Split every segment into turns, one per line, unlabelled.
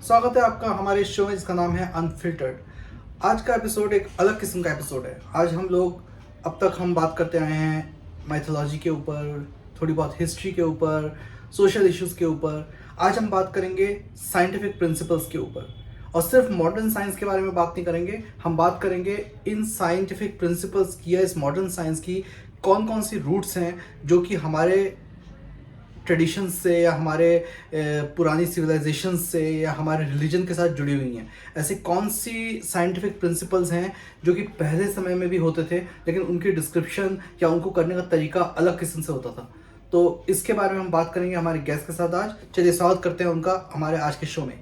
स्वागत है आपका हमारे शो में जिसका नाम है अनफिल्टर्ड। आज का एपिसोड एक अलग किस्म का एपिसोड है। आज हम लोग अब तक हम बात करते आए हैं माइथोलॉजी के ऊपर, थोड़ी बहुत हिस्ट्री के ऊपर, सोशल इश्यूज के ऊपर। आज हम बात करेंगे साइंटिफिक प्रिंसिपल्स के ऊपर, और सिर्फ मॉडर्न साइंस के बारे में बात नहीं करेंगे। हम बात करेंगे इन साइंटिफिक प्रिंसिपल्स की या इस मॉडर्न साइंस की कौन कौन सी रूट्स हैं जो कि हमारे ट्रेडिशन से या हमारे पुरानी सिविलाइजेशन से या हमारे रिलीजन के साथ जुड़ी हुई हैं। ऐसी कौन सी साइंटिफिक प्रिंसिपल्स हैं जो कि पहले समय में भी होते थे, लेकिन उनकी डिस्क्रिप्शन या उनको करने का तरीका अलग किस्म से होता था। तो इसके बारे में हम बात करेंगे हमारे गेस्ट के साथ आज। चलिए स्वागत करते हैं उनका हमारे आज के शो में।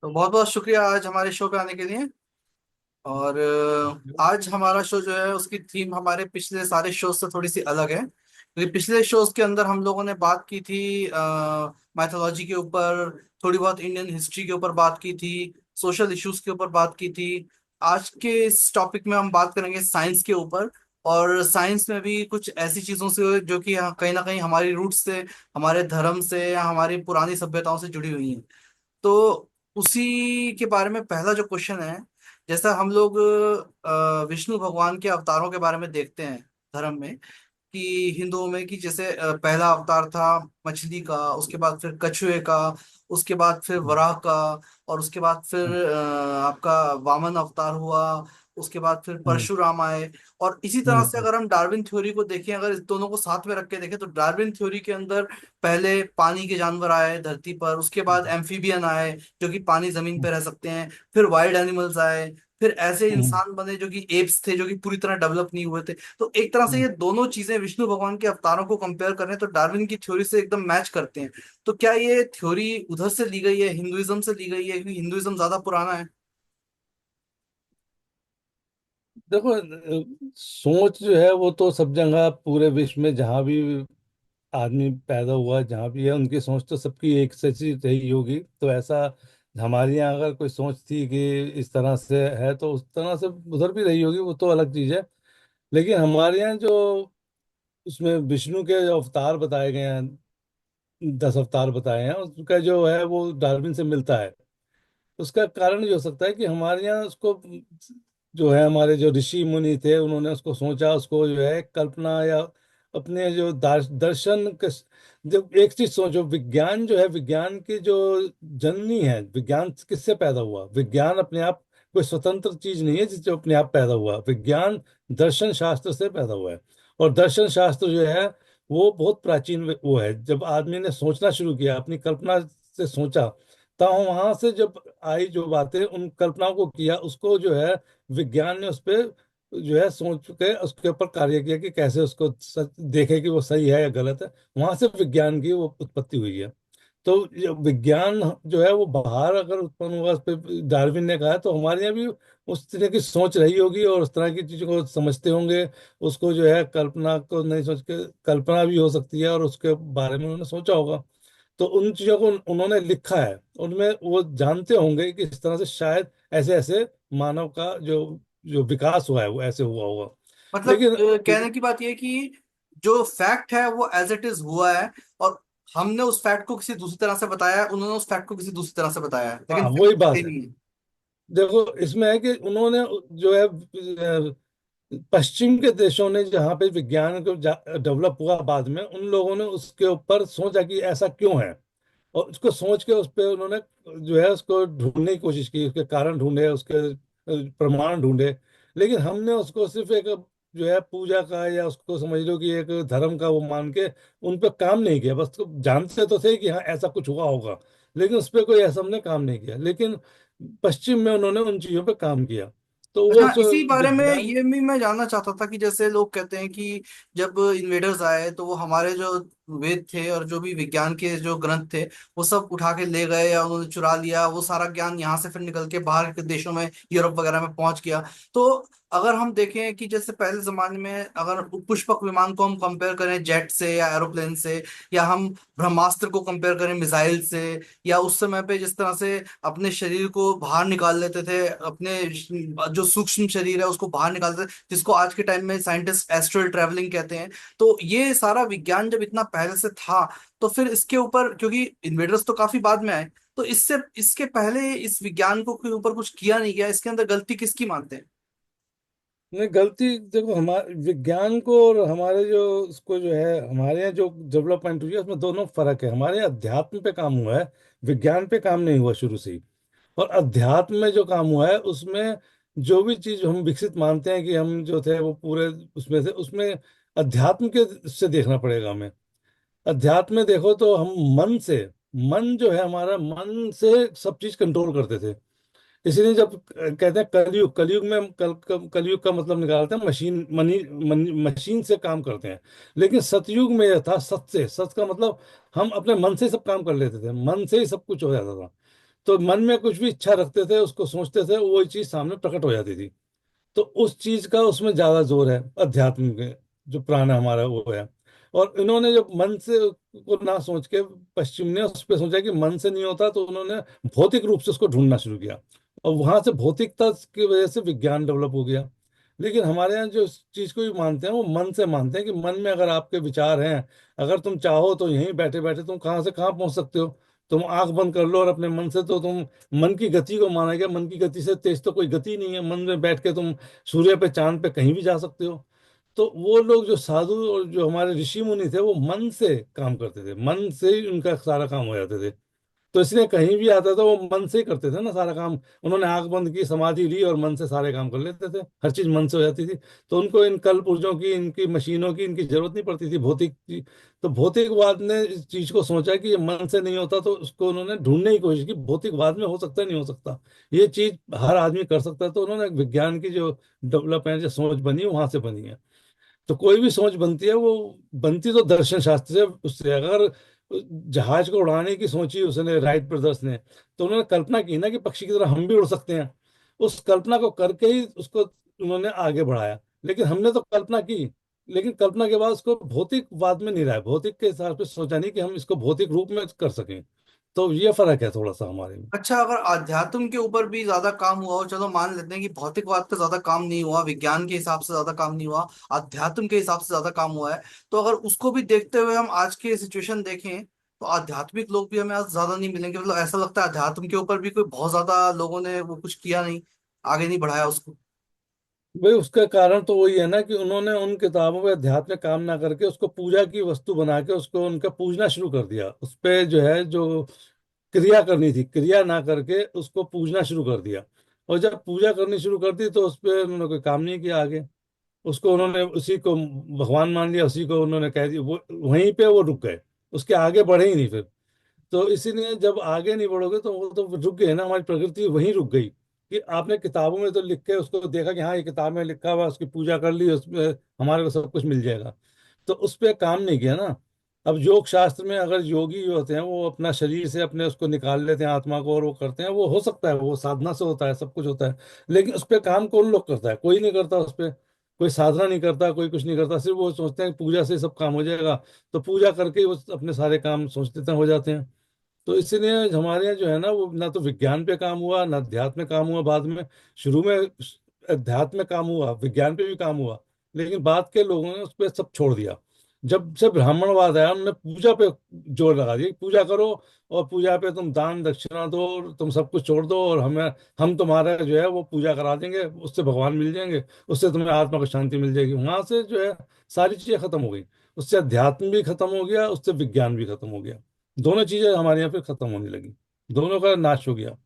तो बहुत बहुत शुक्रिया आज हमारे शो पे आने के लिए। और आज हमारा शो जो है उसकी थीम हमारे पिछले सारे शोज से थोड़ी सी अलग है, क्योंकि पिछले शोज के अंदर हम लोगों ने बात की थी माइथोलॉजी के ऊपर, थोड़ी बहुत इंडियन हिस्ट्री के ऊपर बात की थी, सोशल इश्यूज के ऊपर बात की थी। आज के इस टॉपिक में हम बात करेंगे साइंस के ऊपर, और साइंस में भी कुछ ऐसी चीजों से जो कि कहीं ना कहीं हमारी रूट से, हमारे धर्म से या हमारी पुरानी सभ्यताओं से जुड़ी हुई हैं। तो उसी के बारे में पहला जो क्वेश्चन है, जैसा हम लोग विष्णु भगवान के अवतारों के बारे में देखते हैं धर्म में, कि हिंदुओं में कि जैसे पहला अवतार था मछली का, उसके बाद फिर कछुए का, उसके बाद फिर वराह का, और उसके बाद फिर आपका वामन अवतार हुआ, उसके बाद फिर परशुराम आए। और इसी तरह से अगर हम डार्विन थ्योरी को देखें, अगर इस दोनों को साथ में रख के देखें, तो डार्विन थ्योरी के अंदर पहले पानी के जानवर आए धरती पर, उसके बाद एम्फीबियन आए जो कि पानी जमीन पे रह सकते हैं, फिर वाइल्ड एनिमल्स आए, फिर ऐसे इंसान बने जो कि एप्स थे, जो कि पूरी तरह डेवलप नहीं हुए थे। तो एक तरह से ये दोनों चीजें विष्णु भगवान के अवतारों को कंपेयर करें तो डार्विन की थ्योरी से एकदम मैच करते हैं। तो क्या ये थ्योरी उधर से ली गई है, हिंदुइज्म से ली गई है, क्योंकि हिंदुइज्म ज्यादा पुराना है?
देखो, सोच जो है वो तो सब जगह पूरे विश्व में जहाँ भी आदमी पैदा हुआ, जहाँ भी है, उनकी सोच तो सबकी एक जैसी रही होगी। तो ऐसा हमारे यहाँ अगर कोई सोच थी कि इस तरह से है तो उस तरह से उधर भी रही होगी, वो तो अलग चीज़ है। लेकिन हमारे यहाँ जो उसमें विष्णु के जो अवतार बताए गए हैं, 10 अवतार बताए हैं, उसका जो है वो डार्विन से मिलता है। उसका कारण ये हो सकता है कि हमारे यहाँ उसको जो है, हमारे जो ऋषि मुनि थे उन्होंने उसको सोचा, उसको जो है कल्पना या अपने जो दर्शन के, जब एक चीज सोचो, विज्ञान जो है, विज्ञान की जो जननी है, विज्ञान किससे पैदा हुआ? विज्ञान अपने आप कोई स्वतंत्र चीज नहीं है जिससे अपने आप पैदा हुआ। विज्ञान दर्शन शास्त्र से पैदा हुआ है। और दर्शन शास्त्र जो है वो बहुत प्राचीन वो है। जब आदमी ने सोचना शुरू किया, अपनी कल्पना से सोचा, तो वहां से जब आई जो बातें, उन कल्पनाओं को किया, उसको जो है विज्ञान ने उस पे जो है सोच के उसके ऊपर कार्य किया कि कैसे उसको देखे कि वो सही है या गलत है। वहां से विज्ञान की वो उत्पत्ति हुई है। तो ये विज्ञान जो है वो बाहर अगर उत्पन्न हुआ, उस पे डार्विन ने कहा है, तो हमारे यहाँ भी उस तरह की सोच रही होगी और उस तरह की चीजों को समझते होंगे। उसको जो है कल्पना को नहीं सोच के, कल्पना भी हो सकती है और उसके बारे में उन्होंने सोचा होगा। तो उन चीजों को उन्होंने लिखा है, उनमें वो जानते होंगे कि इस तरह से शायद ऐसे ऐसे मानव का जो जो विकास हुआ है वो ऐसे हुआ होगा।
मतलब
लेकिन
कहने की बात यह है कि जो फैक्ट है वो एज इट इज हुआ है, और हमने उस फैक्ट को किसी दूसरी तरह से बताया है, उन्होंने उस फैक्ट को किसी दूसरी तरह से बताया है, लेकिन
हाँ, वही
फैक्ट
बात है।
सेम ही है।
देखो, इसमें है कि उन्होंने जो है पश्चिम के देशों ने जहाँ पे विज्ञान को डेवलप हुआ बाद में, उन लोगों ने उसके ऊपर सोचा कि ऐसा क्यों है, और उसको सोच के उस पे उन्होंने जो है उसको ढूंढने की कोशिश की, उसके कारण ढूंढे, उसके प्रमाण ढूंढे। लेकिन हमने उसको सिर्फ एक जो है पूजा का, या उसको समझ लो कि एक धर्म का वो मान के उन पे काम नहीं किया। बस तो जानते तो थे कि हाँ ऐसा कुछ हुआ होगा, लेकिन उस पर कोई ऐसा हमने काम नहीं किया। लेकिन पश्चिम में उन्होंने उन चीजों पे काम किया। तो वो
अच्छा,
जो
इसी बारे में
विज्ञान।
ये भी मैं जानना चाहता था कि जैसे लोग कहते हैं कि जब इन्वेडर्स आए तो वो हमारे जो वेद थे और जो भी विज्ञान के जो ग्रंथ थे वो सब उठा के ले गए, या उन्होंने चुरा लिया, वो सारा ज्ञान यहाँ से फिर निकल के बाहर के देशों में, यूरोप वगैरह में पहुंच गया। तो अगर हम देखें कि जैसे पहले जमाने में अगर पुष्पक विमान को हम कंपेयर करें जेट से या एरोप्लेन से, या हम ब्रह्मास्त्र को कंपेयर करें मिसाइल से, या उस समय पे जिस तरह से अपने शरीर को बाहर निकाल लेते थे, अपने जो सूक्ष्म शरीर है उसको बाहर निकालते थे, जिसको आज के टाइम में साइंटिस्ट एस्ट्रल ट्रैवलिंग कहते हैं। तो ये सारा विज्ञान जब इतना पहले से था, तो फिर इसके ऊपर, क्योंकि इन्वेडर्स तो काफी बाद में आए, तो इससे इसके पहले इस विज्ञान को के ऊपर कुछ किया नहीं गया, इसके अंदर गलती किसकी मानते हैं?
नहीं, गलती देखो, हमारे विज्ञान को और हमारे जो उसको जो है हमारे यहाँ जो डेवलपमेंट हुई है उसमें दोनों फर्क है। हमारे यहाँ अध्यात्म पे काम हुआ है, विज्ञान पे काम नहीं हुआ शुरू से ही। और अध्यात्म में जो काम हुआ है उसमें जो भी चीज हम विकसित मानते हैं कि हम जो थे वो पूरे उसमें से उसमें अध्यात्म के से देखना पड़ेगा हमें। अध्यात्म में देखो तो हम मन से, मन जो है हमारा, मन से सब चीज कंट्रोल करते थे। इसीलिए जब कहते हैं कलयुग, कलयुग में हम कलयुग का मतलब निकालते हैं मशीन मशीन से काम करते हैं। लेकिन सतयुग में यह था सत से, सत का मतलब हम अपने मन से सब काम कर लेते थे, मन से ही सब कुछ हो जाता था। तो मन में कुछ भी इच्छा रखते थे, उसको सोचते थे, वो चीज सामने प्रकट हो जाती थी। तो उस चीज का उसमें ज्यादा जोर है अध्यात्म के, जो प्राण है हमारा वो है। और इन्होंने जो मन से को ना सोच के, पश्चिम ने उस पर सोचा कि मन से नहीं होता, तो उन्होंने भौतिक रूप से उसको ढूंढना शुरू किया। और वहां से भौतिकता की वजह से विज्ञान डेवलप हो गया। लेकिन हमारे यहाँ जो इस चीज को भी मानते हैं वो मन से मानते हैं कि मन में अगर आपके विचार हैं, अगर तुम चाहो तो यहीं बैठे बैठे तुम कहाँ से कहाँ पहुंच सकते हो। तुम आंख बंद कर लो और अपने मन से तो तुम, मन की गति को माना गया, मन की गति से तेज तो कोई गति नहीं है। मन में बैठ के तुम सूर्य पे, चांद पे, कहीं भी जा सकते हो। तो वो लोग जो साधु और जो हमारे ऋषि मुनि थे वो मन से काम करते थे, मन से ही उनका सारा काम हो जाते थे। तो इसलिए कहीं भी आता था वो मन से ही करते थे ना सारा काम। उन्होंने आंख बंद की, समाधि ली और मन से सारे काम कर लेते थे, हर चीज मन से हो जाती थी। तो उनको इन कल पुर्जों की, इनकी मशीनों की, इनकी जरूरत नहीं पड़ती थी, भौतिक की। तो भौतिकवाद ने इस चीज को सोचा कि ये मन से नहीं होता, तो उसको उन्होंने ढूंढने की कोशिश की, भौतिकवाद में हो सकता है, नहीं हो सकता, ये चीज हर आदमी कर सकता है। तो उन्होंने विज्ञान की जो डेवलपमेंट, जो सोच बनी है, वहां से बनी है। तो कोई भी सोच बनती है वो बनती तो दर्शन शास्त्र से, उससे। अगर जहाज को उड़ाने की सोची उसने, राइट ब्रदर्स ने, तो उन्होंने कल्पना की ना कि पक्षी की तरह हम भी उड़ सकते हैं। उस कल्पना को करके ही उसको उन्होंने आगे बढ़ाया। लेकिन हमने तो कल्पना की, लेकिन कल्पना के बाद उसको भौतिकवाद में नहीं लाया, भौतिक के हिसाब से सोचा नहीं कि हम इसको भौतिक रूप में कर सकें। तो ये फर्क है थोड़ा सा हमारे में।
अच्छा, अगर अध्यात्म के ऊपर भी ज्यादा काम हुआ हो, चलो मान लेते हैं कि भौतिकवाद पे ज्यादा काम नहीं हुआ, विज्ञान के हिसाब से ज्यादा काम नहीं हुआ, अध्यात्म के हिसाब से ज्यादा काम हुआ है, तो अगर उसको भी देखते हुए हम आज की सिचुएशन देखें, तो आध्यात्मिक लोग भी हमें आज ज्यादा नहीं मिलेंगे। मतलब ऐसा लगता है अध्यात्म के ऊपर भी कोई बहुत ज्यादा लोगों ने वो कुछ किया नहीं, आगे नहीं बढ़ाया उसको।
भाई उसका कारण तो वही है ना कि उन्होंने उन किताबों में अध्यात्म में काम ना करके उसको पूजा की वस्तु बना के उसको उनका पूजना शुरू कर दिया। उस पे जो है जो क्रिया करनी थी, क्रिया ना करके उसको पूजना शुरू कर दिया। और जब पूजा करनी शुरू कर दी तो उस पे उन्होंने कोई काम नहीं किया आगे। उसको उन्होंने उसी को भगवान मान लिया, उसी को उन्होंने कह दिया, वो वहीं पे वो रुक गए, उसके आगे बढ़े ही नहीं फिर। तो इसीलिए जब आगे नहीं बढ़ोगे तो वो तो रुक गए ना, हमारी प्रकृति वहीं रुक गई। कि आपने किताबों में तो लिख के उसको देखा कि हाँ ये किताब में लिखा हुआ, उसकी पूजा कर ली, उसमें हमारे को सब कुछ मिल जाएगा। तो उस पर काम नहीं किया ना। अब योग शास्त्र में अगर योगी जो होते हैं वो अपना शरीर से अपने उसको निकाल लेते हैं आत्मा को, और वो करते हैं, वो हो सकता है, वो साधना से होता है, सब कुछ होता है। लेकिन उस पर काम कौन लोग करता है? कोई नहीं करता उस पर। कोई साधना नहीं करता, कोई कुछ नहीं करता, सिर्फ वो सोचते हैं कि पूजा से सब काम हो जाएगा। तो पूजा करके ही वो अपने सारे काम सोचते हैं हो जाते हैं। तो इसलिए हमारे यहाँ जो है ना, वो ना तो विज्ञान पे काम हुआ, ना अध्यात्म में काम हुआ बाद में। शुरू में अध्यात्म में काम हुआ, विज्ञान पे भी काम हुआ, लेकिन बाद के लोगों ने उस पर सब छोड़ दिया। जब से ब्राह्मणवाद आया उन्होंने पूजा पे जोर लगा दिया, पूजा करो, और पूजा पे तुम दान दक्षिणा दो, और तुम सब कुछ छोड़ दो, और हम तुम्हारा जो है वो पूजा करा देंगे, उससे भगवान मिल जाएंगे, उससे तुम्हें आत्मा को शांति मिल जाएगी। वहां से जो है सारी चीजें खत्म हो गई। उससे अध्यात्म भी खत्म हो गया, उससे विज्ञान भी खत्म हो गया। दोनों चीजें हमारे यहाँ पे खत्म होने लगी, दोनों का नाश हो गया।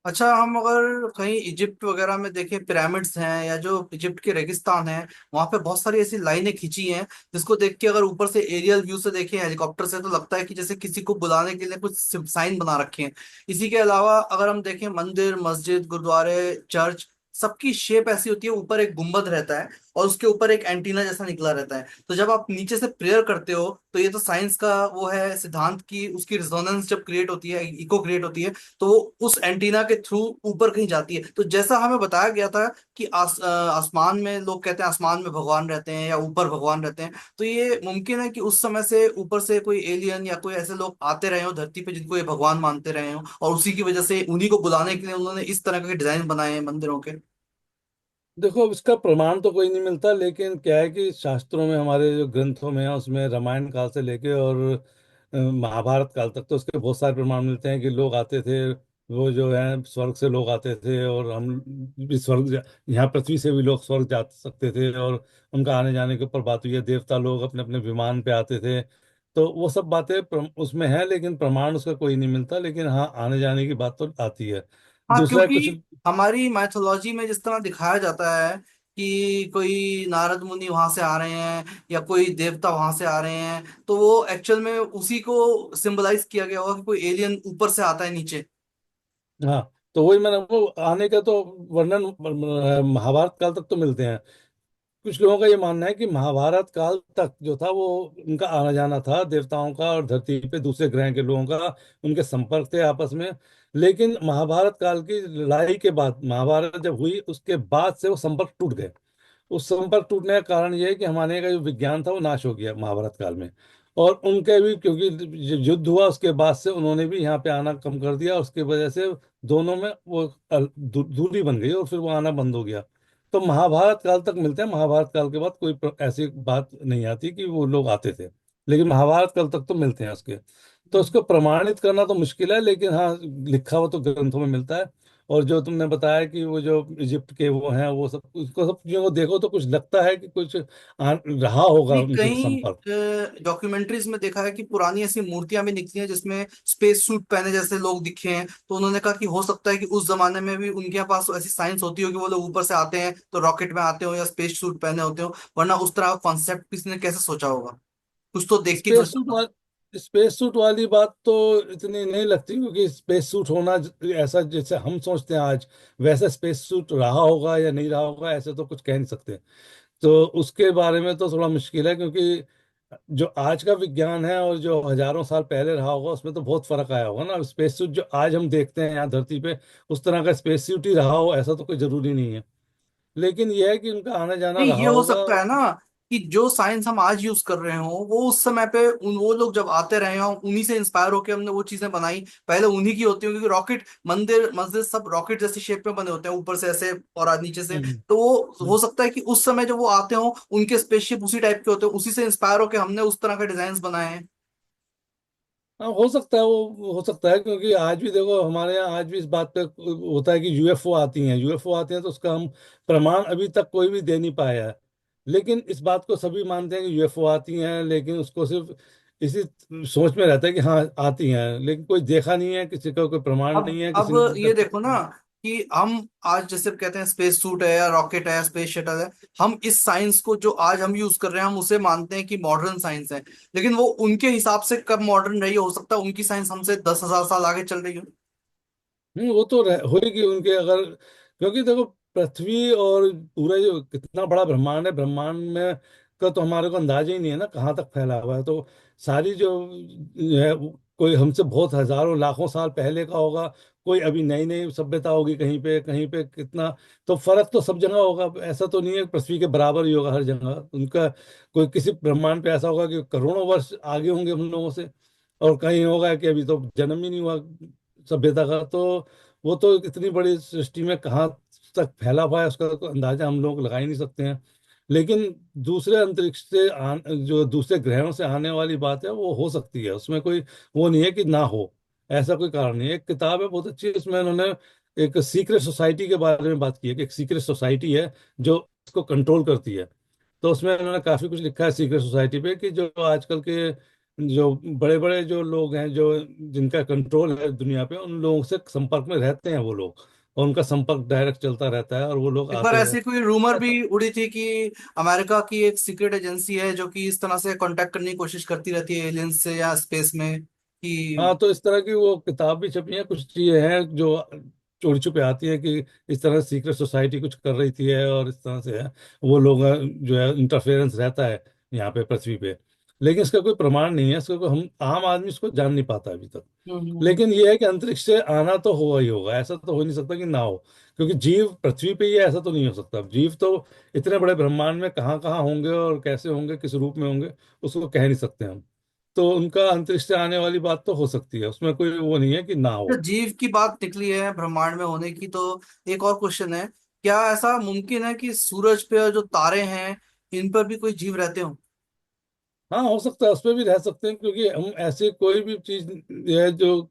अच्छा, हम अगर कहीं इजिप्ट वगैरह में देखें, पिरामिड्स हैं या जो इजिप्ट के रेगिस्तान हैं, वहां पे बहुत सारी ऐसी लाइनें खींची हैं, जिसको देख के अगर ऊपर से एरियल व्यू से देखें, हेलीकॉप्टर से, तो लगता है कि जैसे किसी को बुलाने के लिए कुछ साइन बना रखे हैं। इसी के अलावा अगर हम देखें मंदिर, मस्जिद, गुरुद्वारे, चर्च, सबकी शेप ऐसी होती है, ऊपर एक गुंबद रहता है और उसके ऊपर एक एंटीना जैसा निकला रहता है। तो जब आप नीचे से प्रेयर करते हो तो ये तो साइंस का वो है सिद्धांत की, उसकी रिजोनेंस जब क्रिएट होती है, इको क्रिएट होती है, तो वो उस एंटीना के थ्रू ऊपर कहीं जाती है। तो जैसा हमें बताया गया था कि आसमान में, लोग कहते हैं आसमान में भगवान रहते हैं या ऊपर भगवान रहते हैं, तो ये मुमकिन है कि उस समय से ऊपर से कोई एलियन या कोई ऐसे लोग आते रहे हो धरती पे जिनको ये भगवान मानते रहे हो, और उसी की वजह से उन्हीं को बुलाने के लिए उन्होंने इस तरह के डिजाइन बनाए हैं मंदिरों के।
देखो, अब इसका प्रमाण तो कोई नहीं मिलता, लेकिन क्या है कि शास्त्रों में, हमारे जो ग्रंथों में है, उसमें रामायण काल से लेके और महाभारत काल तक तो उसके बहुत सारे प्रमाण मिलते हैं कि लोग आते थे। वो जो है स्वर्ग से लोग आते थे, और हम भी यहाँ पृथ्वी से भी लोग स्वर्ग जा सकते थे, और उनका आने जाने के ऊपर बात हुई है। देवता लोग अपने अपने विमान पे आते थे। तो वो सब बातें उसमें है, लेकिन प्रमाण उसका कोई नहीं मिलता। लेकिन हाँ, आने जाने की बात तो आती है।
हाँ,
दूसरा
क्योंकि
कुछ।
हमारी मैथोलॉजी में जिस तरह दिखाया जाता है कि कोई नारद मुनि वहां से आ रहे हैं या कोई देवता वहां से आ रहे हैं, तो वो एक्चुअल में उसी को सिंबलाइज किया गया होगा कि कोई एलियन ऊपर से आता है नीचे।
हाँ, तो वही मैंने वो आने का तो वर्णन महाभारत काल तक तो मिलते हैं। कुछ लोगों का ये मानना है कि महाभारत काल तक जो था वो उनका आना जाना था, देवताओं का और धरती पे दूसरे ग्रह के लोगों का, उनके संपर्क थे आपस में। लेकिन महाभारत काल की लड़ाई के बाद, महाभारत जब हुई उसके बाद से वो संपर्क टूट गए। उस संपर्क टूटने का कारण ये है कि हमारे का जो विज्ञान था वो नाश हो गया महाभारत काल में। और उनके भी, क्योंकि जब युद्ध हुआ उसके बाद से उन्होंने भी यहाँ पे आना कम कर दिया, उसकी वजह से दोनों में वो दूरी बन गई और फिर वो आना बंद हो गया। तो महाभारत काल तक मिलते हैं। महाभारत काल के बाद कोई ऐसी बात नहीं आती कि वो लोग आते थे। लेकिन महाभारत काल तक तो मिलते हैं उसके। तो उसको प्रमाणित करना तो मुश्किल है, लेकिन हाँ, लिखा हुआ तो ग्रंथों में मिलता है। और जो तुमने बताया कि वो जो इजिप्ट के वो हैं, वो सब, उसको सब चीजों को देखो तो कुछ लगता है कि कुछ रहा होगा
नहीं,
उनसे संपर्क।
कई डॉक्यूमेंट्रीज में देखा है कि पुरानी ऐसी मूर्तियां भी निकली हैं जिसमें स्पेस सूट पहने जैसे लोग दिखे हैं, तो उन्होंने कहा कि हो सकता है कि उस जमाने में भी उनके पास ऐसी साइंस होती हो कि वो लोग ऊपर से आते हैं तो रॉकेट में आते हो या स्पेस सूट पहने होते हो, वरना उस तरह का कॉन्सेप्ट किसी ने कैसे सोचा होगा। कुछ तो देख के
स्पेस सूट
थोड़ा।
स्पेस सूट वाली बात तो इतनी नहीं लगती, क्योंकि स्पेस सूट होना ऐसा जैसे हम सोचते हैं आज, वैसा स्पेस सूट रहा होगा या नहीं रहा होगा ऐसे तो कुछ कह नहीं सकते। तो उसके बारे में तो थोड़ा मुश्किल है, क्योंकि जो आज का विज्ञान है और जो हजारों साल पहले रहा होगा उसमें तो बहुत फर्क आया होगा ना। स्पेस सूट जो आज हम देखते हैं यहाँ धरती पे, उस तरह का स्पेस सूट ही रहा हो ऐसा तो कोई जरूरी नहीं है। लेकिन यह है कि उनका आना जाना
नहीं,
रहा
ये हो
होगा।
सकता है ना कि जो साइंस हम आज यूज कर रहे हो वो उस समय पे वो लोग जब आते रहे हों उन्हीं से इंस्पायर होकर हमने वो चीजें बनाई, पहले उन्हीं की होती होंगी, क्योंकि रॉकेट, मंदिर मस्जिद सब रॉकेट जैसी शेप में बने होते हैं, ऊपर से ऐसे और आज नीचे से।
हम्म।
तो वो
हम्म।
हो सकता है कि उस समय जब वो आते हो उनके स्पेसशिप उसी टाइप के होते हैं, उसी से इंस्पायर होकर हमने उस तरह के डिजाइन बनाए हैं।
हाँ, हो सकता है, वो हो सकता है, क्योंकि आज भी देखो हमारे यहाँ आज भी इस बात पे होता है कि यूएफओ आती हैं, यूएफओ आते हैं, तो उसका हम प्रमाण अभी तक कोई भी दे नहीं पाया है। लेकिन इस बात को सभी मानते हैं कि यूएफओ आती हैं, लेकिन उसको सिर्फ इसी सोच में रहता है कि हाँ आती हैं, लेकिन कोई देखा नहीं है, किसी का कोई प्रमाण नहीं है,
अब
किसी ने अभी
ये
तक।
देखो ना कि हम आज जैसे कहते हैं स्पेस सूट है या रॉकेट है या स्पेस शटल है, हम इस साइंस को जो आज हम यूज कर रहे हैं हम उसे मानते हैं कि मॉडर्न साइंस है, लेकिन वो उनके हिसाब से कब मॉडर्न रही हो सकता है उनकी साइंस हमसे 10,000 साल आगे चल रही हो।
वो तो होएगी उनके, अगर, क्योंकि देखो पृथ्वी और पूरा जो कितना बड़ा ब्रह्मांड है, ब्रह्मांड में का तो हमारे को अंदाजा ही नहीं है ना कहाँ तक फैला हुआ है। तो सारी जो है कोई हमसे बहुत हजारों लाखों साल पहले का होगा, कोई अभी नई नई सभ्यता होगी कहीं पे कितना। तो फर्क तो सब जगह होगा, ऐसा तो नहीं है पृथ्वी के बराबर ही होगा हर जगह उनका। कोई किसी ब्रह्मांड पे ऐसा होगा कि करोड़ों वर्ष आगे होंगे हम लोगों से, और कहीं होगा कि अभी तो जन्म ही नहीं हुआ सभ्यता का। तो वो तो इतनी बड़ी सृष्टि में कहाँ तक फैला हुआ है उसका तो अंदाजा हम लोग लगा ही नहीं सकते हैं। लेकिन दूसरे अंतरिक्ष से जो दूसरे ग्रहों से आने वाली बात है वो हो सकती है, उसमें कोई वो नहीं है कि ना हो। ऐसा कोई कारण नहीं है। एक किताब है बहुत अच्छी, उसमें उन्होंने एक सीक्रेट सोसाइटी के बारे में बात की है कि एक सीक्रेट सोसाइटी है जो इसको कंट्रोल करती है। तो उसमें उन्होंने काफी कुछ लिखा है सीक्रेट सोसाइटी पे, कि जो आजकल के जो बड़े बड़े जो लोग हैं, जो जिनका कंट्रोल है दुनिया पे, उन लोगों से संपर्क में रहते हैं वो लोग, और उनका संपर्क डायरेक्ट चलता रहता है और वो लोग
एक बार
आते हैं।
ऐसी कोई रूमर भी
ऐसा।
उड़ी थी कि अमेरिका की एक सीक्रेट एजेंसी है जो कि इस तरह से कांटेक्ट करने की कोशिश करती रहती है एलियंस से या स्पेस में कि।
हाँ, तो इस तरह की वो किताब भी छपी है, कुछ चीजें हैं जो चोरी छुपे आती है कि इस तरह सीक्रेट सोसाइटी कुछ कर रही थी है और इस तरह से है, वो लोग जो है इंटरफेरेंस रहता है यहाँ पे पृथ्वी पे। लेकिन इसका कोई प्रमाण नहीं है, इसका हम आम आदमी इसको जान नहीं पाता अभी तक।
हम्म।
लेकिन ये है कि अंतरिक्ष से आना तो होगा ही होगा, ऐसा तो हो नहीं सकता कि ना हो। क्योंकि जीव पृथ्वी पे ही है ऐसा तो नहीं हो सकता। जीव तो इतने बड़े ब्रह्मांड में कहाँ कहाँ होंगे और कैसे होंगे, किस रूप में होंगे, उसको कह नहीं सकते हम। तो उनका अंतरिक्ष से आने वाली बात तो हो सकती है, उसमें कोई वो नहीं है कि ना
तो
हो।
जीव की बात निकली है ब्रह्मांड में होने की, तो एक और क्वेश्चन है, क्या ऐसा मुमकिन है कि सूरज पे जो तारे हैं इन पर भी कोई जीव रहते हो?
हाँ हो सकता है, उस पर भी रह सकते हैं, क्योंकि हम ऐसे कोई भी चीज है जो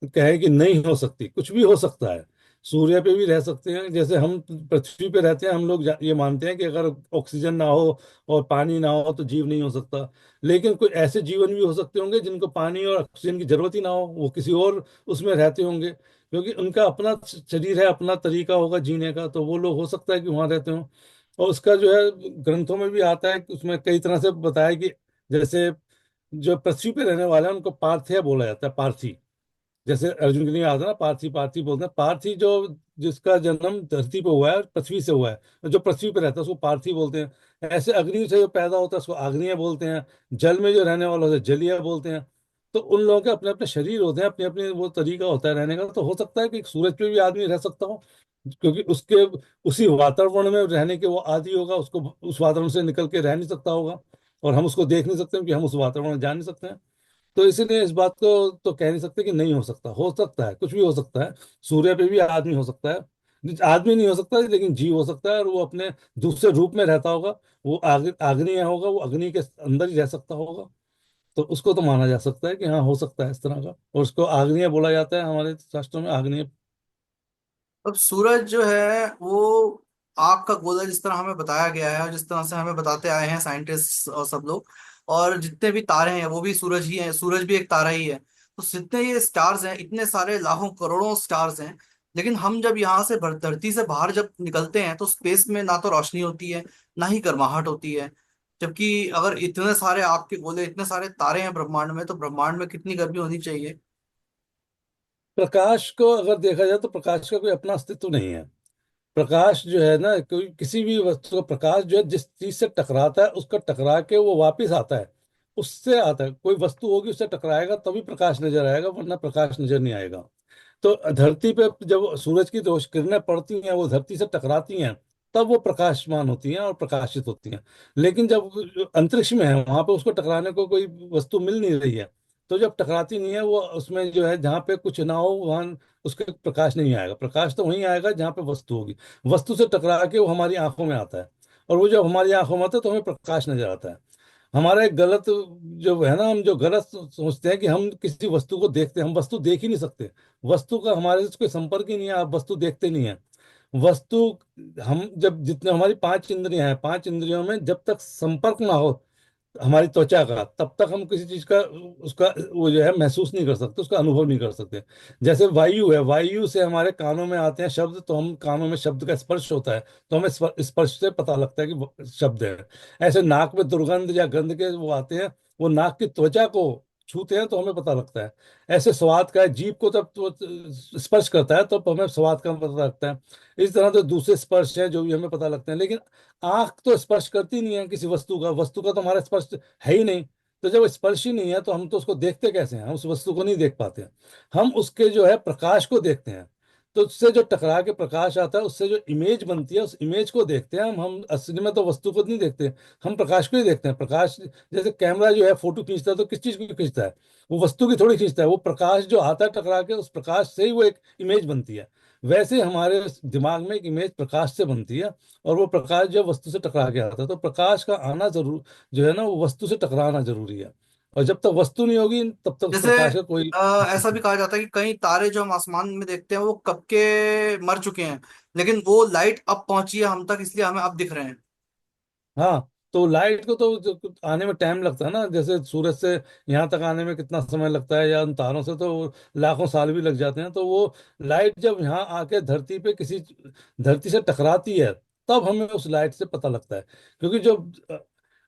कहे कि नहीं हो सकती, कुछ भी हो सकता है। सूर्य पे भी रह सकते हैं, जैसे हम पृथ्वी पे रहते हैं, हम लोग ये मानते हैं कि अगर ऑक्सीजन ना हो और पानी ना हो तो जीव नहीं हो सकता। लेकिन कोई ऐसे जीवन भी हो सकते होंगे जिनको पानी और ऑक्सीजन की जरूरत ही ना हो, वो किसी और उसमें रहते होंगे, क्योंकि उनका अपना शरीर है, अपना तरीका होगा जीने का, तो वो लोग हो सकता है कि वहां रहते हों। और उसका जो है ग्रंथों में भी आता है कि उसमें कई तरह से बताया कि जैसे जो पृथ्वी पे रहने वाले हैं उनको पार्थिया बोला जाता है, पार्थी। जैसे अर्जुन के लिए आता है ना, पार्थी पार्थी बोलते हैं, पार्थी जो जिसका जन्म धरती पे हुआ है और पृथ्वी से हुआ है, जो पृथ्वी पे रहता है उसको पार्थी बोलते हैं। ऐसे अग्नि से जो पैदा होता है उसको आग्नेय बोलते हैं। जल में जो रहने वाला होता है जलीय बोलते हैं। तो उन लोगों के अपने अपने शरीर होते हैं, अपने अपने वो तरीका होता है रहने का। तो हो सकता है कि सूरज पे भी आदमी रह सकता हो, क्योंकि उसके उसी वातावरण में रहने के वो आदि होगा, उसको उस वातावरण से निकल के रह नहीं सकता होगा। और हम उसको देख नहीं सकते क्योंकि हम उस वातावरण में जा नहीं सकते हैं। तो इसीलिए इस बात को तो कह नहीं सकते कि नहीं हो सकता, हो सकता है, कुछ भी हो सकता है। सूर्य पे भी आदमी हो सकता है, आदमी नहीं हो सकता लेकिन जीव हो सकता है, और वो अपने दूसरे रूप में रहता होगा। वो आग्नेय होगा, वो अग्नि के अंदर ही रह सकता होगा। तो उसको तो माना जा सकता है कि हाँ हो सकता है इस तरह का, और उसको आग्नेय बोला जाता है हमारे शास्त्रों में, आग्नेय।
अब सूरज जो है वो आग का गोला जिस तरह हमें बताया गया है और जिस तरह से हमें बताते आए हैं साइंटिस्ट और सब लोग, और जितने भी तारे हैं वो भी सूरज ही हैं, सूरज भी एक तारा ही है। तो जितने ये स्टार्स हैं, इतने सारे लाखों करोड़ों स्टार्स हैं, लेकिन हम जब यहाँ से धरती से बाहर जब निकलते हैं तो स्पेस में ना तो रोशनी होती है, ना ही गर्माहट होती है। जबकि अगर इतने सारे आग के गोले, इतने सारे तारे हैं ब्रह्मांड में, तो ब्रह्मांड में कितनी गर्मी होनी चाहिए।
प्रकाश को अगर देखा जाए तो प्रकाश का कोई अपना अस्तित्व नहीं है। प्रकाश जो है ना, कोई किसी भी वस्तु का प्रकाश जो है जिस चीज से टकराता है उसका टकरा के वो वापस आता है, उससे आता है। कोई वस्तु होगी उससे टकराएगा तभी प्रकाश नजर आएगा, वरना प्रकाश नजर नहीं आएगा। तो धरती पे जब सूरज की रोश किरणें पड़ती हैं, वो धरती से टकराती हैं, तब वो प्रकाशमान होती हैं और प्रकाशित होती हैं। लेकिन जब अंतरिक्ष में है वहां पे उसको टकराने को कोई वस्तु मिल नहीं रही है, तो जब टकराती नहीं है वो, उसमें जो है जहाँ पे कुछ ना हो वहां उसके प्रकाश नहीं आएगा। प्रकाश तो वहीं आएगा जहाँ पे वस्तु होगी। वस्तु से टकरा के वो हमारी आंखों में आता है, और वो जब हमारी आंखों में आता है तो हमें प्रकाश नजर आता है। हमारा एक गलत जो है ना, हम जो गलत सोचते हैं कि हम किसी वस्तु को देखते हैं, हम वस्तु देख ही नहीं सकते। वस्तु का हमारे से कोई संपर्क ही नहीं है, आप वस्तु देखते नहीं है। वस्तु, हम जब जितने हमारी पांच इंद्रियां हैं, पांच इंद्रियों में जब तक संपर्क ना हो हमारी त्वचा का, तब तक हम किसी चीज का उसका वो जो है महसूस नहीं कर सकते, उसका अनुभव नहीं कर सकते। जैसे वायु है, वायु से हमारे कानों में आते हैं शब्द, तो हम कानों में शब्द का स्पर्श होता है, तो हमें स्पर्श से पता लगता है कि शब्द है। ऐसे नाक में दुर्गंध या गंध के वो आते हैं, वो नाक की त्वचा को छूते हैं तो हमें पता लगता है। ऐसे स्वाद का है, जीभ को तब तो स्पर्श करता है तो हमें स्वाद का पता लगता है। इस तरह तो दूसरे स्पर्श हैं जो भी हमें पता लगते हैं, लेकिन आंख तो स्पर्श करती नहीं है किसी वस्तु का, वस्तु का तो हमारा स्पर्श है ही नहीं। तो जब स्पर्श ही नहीं है तो हम तो उसको देखते कैसे हैं, हम उस वस्तु को नहीं देख पाते हैं। हम उसके जो है प्रकाश को देखते हैं। तो उससे जो टकरा के प्रकाश आता है, उससे जो इमेज बनती है उस इमेज को देखते हैं हम असली में तो वस्तु को नहीं देखते। हम प्रकाश को ही देखते हैं। प्रकाश, जैसे कैमरा जो है फोटो खींचता है तो किस चीज को खींचता है, वो वस्तु की थोड़ी खींचता है, वो प्रकाश जो आता है टकरा के, उस प्रकाश से ही वो एक इमेज बनती है। वैसे ही हमारे दिमाग में एक इमेज प्रकाश से बनती है, और वो प्रकाश जो वस्तु से टकरा के आता है। तो प्रकाश का आना जरूर जो है ना, वो वस्तु से टकराना जरूरी है। और जब तक वस्तु नहीं होगी तब तक उस
जैसे
प्रकाश का कोई
ऐसा
अस्तित्व
भी
नहीं।
कहा जाता है कि कई तारे जो हम आसमान में देखते हैं वो कब के मर चुके हैं, लेकिन वो लाइट अब पहुंची है हम तक, इसलिए हमें अब दिख रहे हैं।
हाँ, तो लाइट को तो आने में टाइम लगता है ना, जैसे सूरज से यहाँ तक आने में कितना समय लगता है, या उन तारों से तो लाखों साल भी लग जाते हैं। तो वो लाइट जब यहाँ आके धरती पे किसी धरती से टकराती है, तब हमें उस लाइट से पता लगता है। क्योंकि जो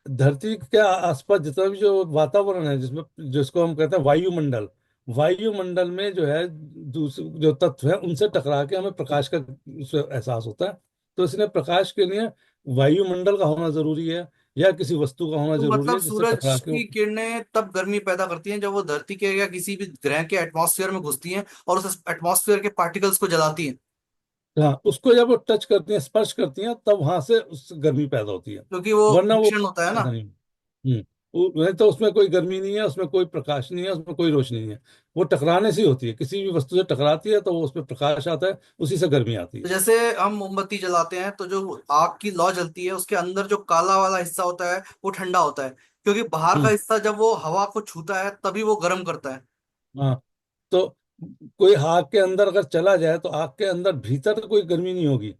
धरती के आसपास जितना भी जो वातावरण है, जिसमें जिसको हम कहते हैं वायुमंडल, वायुमंडल में जो है दूसरे जो तत्व है उनसे टकरा के हमें प्रकाश का उससे एहसास होता है। तो इसलिए प्रकाश के लिए वायुमंडल का होना जरूरी है या किसी वस्तु का होना
तो
जरूरी
मतलब
है जिससे
सूरज
टकरा के
की किरणें तब गर्मी पैदा करती हैं जब वो धरती के या किसी भी ग्रह के एटमॉस्फेयर में घुसती हैं और उस एटमॉस्फेयर के पार्टिकल्स को जलाती हैं।
हाँ, उसको जब वो टच करती हैं, स्पर्श करती हैं, तब वहां से उस गर्मी पैदा होती है।
क्योंकि वो
वरना वो
विक्षण होता है ना।
पैदा नहीं। नहीं तो उसमें कोई गर्मी नहीं है, उसमें कोई प्रकाश नहीं है, उसमें कोई रोशनी नहीं है। वो टकराने से ही होती है, किसी भी वस्तु से टकराती है तो वो उसमें प्रकाश आता है, उसी से गर्मी आती
तो
है।
जैसे हम मोमबत्ती जलाते हैं तो जो आग की लौ जलती है उसके अंदर जो काला वाला हिस्सा होता है वो ठंडा होता है, क्योंकि बाहर का
हम्म।
हिस्सा जब वो हवा को छूता है तभी वो गर्म करता है।
हाँ। तो कोई आग के अंदर अगर चला जाए तो आग के अंदर भीतर कोई गर्मी नहीं होगी।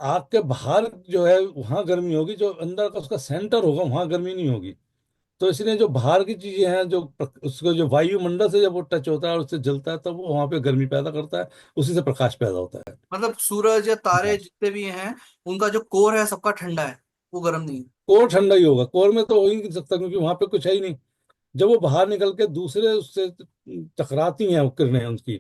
आग के बाहर जो है वहां गर्मी होगी, जो अंदर का उसका सेंटर होगा वहां गर्मी नहीं होगी। तो इसलिए जो बाहर की चीजें हैं, जो उसको जो वायुमंडल से जब वो टच होता है और उससे जलता है तब वो वहां पे गर्मी पैदा करता है, उसी से प्रकाश पैदा होता है।
मतलब सूरज या तारे
हाँ।
जितने भी हैं उनका जो कोर है सबका ठंडा है, वो गर्म नहीं है।
कोर ठंडा ही होगा, कोर में तो हो ही नहीं सकता क्योंकि वहां पे कुछ है ही नहीं। जब वो बाहर निकल के दूसरे उससे टकराती हैं वो किरणें उनकी,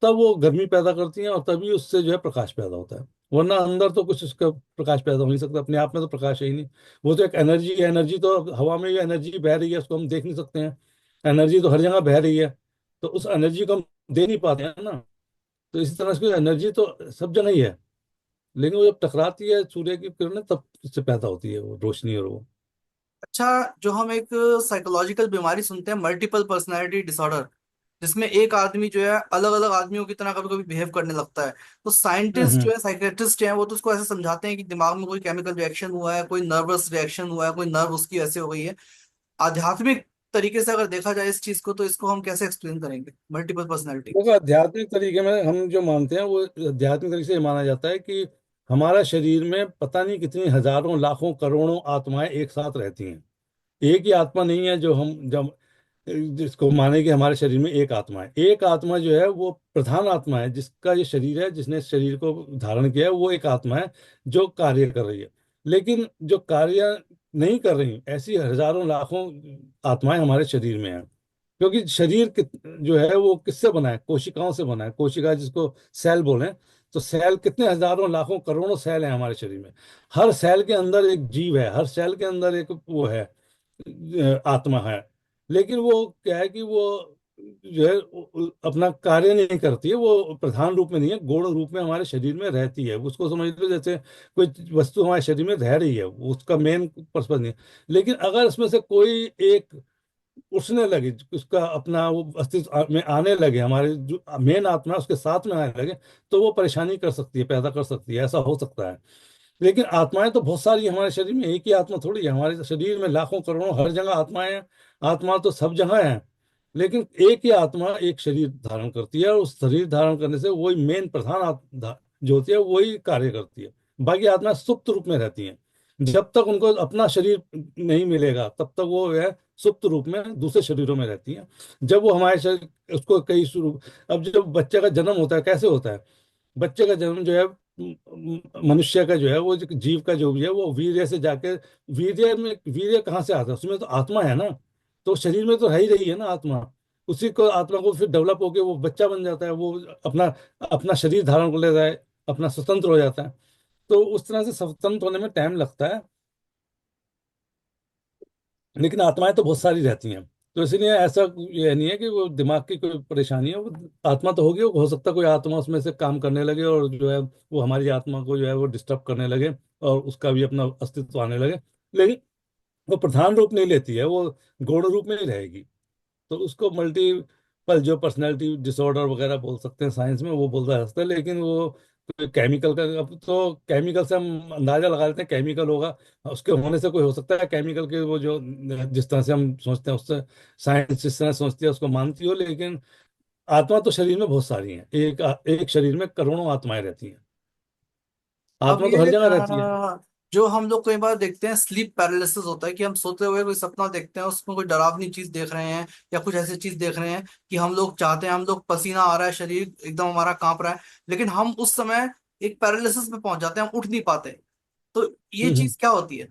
तब वो गर्मी पैदा करती हैं और तभी उससे जो है प्रकाश पैदा होता है। वरना अंदर तो कुछ उसका प्रकाश पैदा हो नहीं सकता, अपने आप में तो प्रकाश है ही नहीं। वो तो एक एनर्जी है, एनर्जी तो हवा में भी एनर्जी बह रही है, उसको हम देख नहीं सकते हैं। एनर्जी तो हर जगह बह रही है, तो उस एनर्जी को हम दे नहीं पाते हैं ना। तो इसी तरह से एनर्जी तो सब जगह ही है, लेकिन वो जब टकराती है सूर्य की किरणें तब उससे पैदा होती है वो रोशनी और वो।
अच्छा, जो हम एक साइकोलॉजिकल बीमारी सुनते हैं मल्टीपल पर्सनैलिटी डिसऑर्डर, जिसमें एक आदमी जो है अलग अलग आदमियों की तरह कभी कभी बिहेव करने लगता है, तो साइंटिस्ट
हम्म।
जो है साइकेट्रिस्ट हैं वो तो उसको ऐसे समझाते हैं कि दिमाग में कोई केमिकल रिएक्शन हुआ है, कोई नर्वस रिएक्शन हुआ है, कोई नर्व उसकी ऐसे हो गई है। आध्यात्मिक तरीके से अगर देखा जाए इस चीज को तो इसको हम कैसे एक्सप्लेन करेंगे मल्टीपल पर्सनैलिटी।
देखो, आध्यात्मिक तरीके में हम जो मानते हैं वो आध्यात्मिक तरीके से ये माना जाता है कि हमारा शरीर में पता नहीं कितनी हजारों लाखों करोड़ों आत्माएं एक साथ रहती हैं। एक ही आत्मा नहीं है जो हम जब जिसको माने कि हमारे शरीर में एक आत्मा है। एक आत्मा जो है वो प्रधान आत्मा है, जिसका ये शरीर है, जिसने इस शरीर को धारण किया है, वो एक आत्मा है जो कार्य कर रही है। लेकिन जो कार्य नहीं कर रही ऐसी हजारों लाखों आत्माएं हमारे शरीर में हैं। क्योंकि शरीर जो है वो किससे बना है? कोशिकाओं से बना है। कोशिका जिसको सेल बोले, तो सेल कितने हजारों लाखों करोड़ों सेल हैं हमारे शरीर में। हर सेल के अंदर एक जीव है, हर सेल के अंदर एक वो है, आत्मा है। लेकिन वो क्या है कि वो जो है अपना कार्य नहीं करती है, वो प्रधान रूप में नहीं है, गौण रूप में हमारे शरीर में रहती है। उसको समझ लो जैसे कोई वस्तु हमारे शरीर में रह रही है, वो उसका मेन पर्पस नहीं है। लेकिन अगर उसमें से कोई एक उठने लगे, उसका अपना वो अस्तित्व में आने लगे, हमारे जो मेन आत्मा है उसके साथ में आने लगे, तो वो परेशानी कर सकती है, पैदा कर सकती है, ऐसा हो सकता है। लेकिन आत्माएं तो बहुत सारी हैं हमारे शरीर में, एक ही आत्मा थोड़ी है। हमारे शरीर में लाखों करोड़ों हर जगह आत्माएं हैं। आत्मा तो सब जगह है। लेकिन एक ही आत्मा एक शरीर धारण करती है और उस शरीर धारण करने से वही मेन प्रधान जो होती है वही कार्य करती है। बाकी आत्मा सुप्त रूप में रहती हैं। जब तक उनको अपना शरीर नहीं मिलेगा तब तक वो है सुप्त रूप में दूसरे शरीरों में रहती हैं। जब वो हमारे शरीर उसको कई शुरू, अब जब बच्चे का जन्म होता है कैसे होता है? बच्चे का जन्म जो है मनुष्य का जो है वो जो जीव का जो भी है वो वीर्य से जाके, वीर्य कहाँ से आता है? उसमें तो आत्मा है ना। तो शरीर में तो रह ही रही है ना आत्मा। उसी को आत्मा को फिर डेवलप होके वो बच्चा बन जाता है, वो अपना अपना शरीर धारण कर लेता है, अपना स्वतंत्र हो जाता है। तो उस तरह से स्वतंत्र होने में टाइम लगता है। लेकिन आत्माएं तो बहुत सारी रहती हैं। तो इसलिए ऐसा ये नहीं है कि वो दिमाग की कोई परेशानी है। वो आत्मा तो होगी, वो हो सकता है कोई आत्मा उसमें से काम करने लगे और जो है वो हमारी आत्मा को जो है वो डिस्टर्ब करने लगे और उसका भी अपना अस्तित्व आने लगे। लेकिन वो प्रधान रूप नहीं लेती है, वो गौण रूप में ही रहेगी। तो उसको मल्टीपल जो पर्सनैलिटी डिसऑर्डर वगैरह बोल सकते हैं साइंस में, वो बोलता है सकते हैं। लेकिन वो केमिकल का, अब तो केमिकल से हम अंदाजा लगा लेते हैं केमिकल होगा, उसके होने से कोई हो सकता है केमिकल के वो जो जिस तरह से हम सोचते हैं उससे साइंस जिस तरह सोचती है उसको मानती हो। लेकिन आत्मा तो शरीर में बहुत सारी हैं, एक एक शरीर में करोड़ों आत्माएं रहती हैं।
अब
आत्मा तो
ये
हर जगह रहती है।
जो हम लोग कई बार देखते हैं स्लीप पैरालिसिस होता है कि हम सोते हुए कोई सपना देखते हैं, उसमें कोई डरावनी चीज देख रहे हैं या कुछ ऐसी चीज देख रहे हैं कि हम लोग चाहते हैं, हम लोग पसीना आ रहा है, शरीर एकदम हमारा कांप रहा है, लेकिन हम उस समय एक पैरालिसिस में पहुंच जाते हैं, हम उठ नहीं पाते। तो ये
हम्म।
चीज क्या होती है?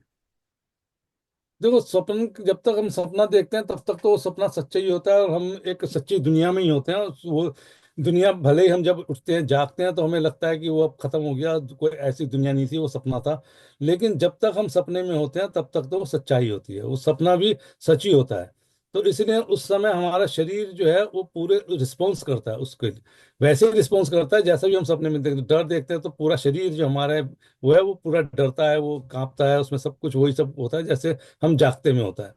देखो, स्वप्न जब तक हम सपना देखते हैं तब तक तो वो सपना सच्चा ही होता है, और हम एक सच्ची दुनिया में ही होते हैं। वो दुनिया, भले ही हम जब उठते हैं जागते हैं तो हमें लगता है कि वो अब खत्म हो गया, कोई ऐसी दुनिया नहीं थी, वो सपना था। लेकिन जब तक हम सपने में होते हैं तब तक तो वो सच्चाई होती है, वो सपना भी सच ही होता है। तो इसलिए उस समय हमारा शरीर जो है वो पूरे रिस्पॉन्स करता है उसके, वैसे ही रिस्पॉन्स करता है जैसा भी हम सपने में देखते हैं। डर देखते हैं तो पूरा शरीर जो हमारा है वो है, वो पूरा डरता है, वो कांपता है, उसमें सब कुछ वही सब होता है जैसे हम जागते में होता है।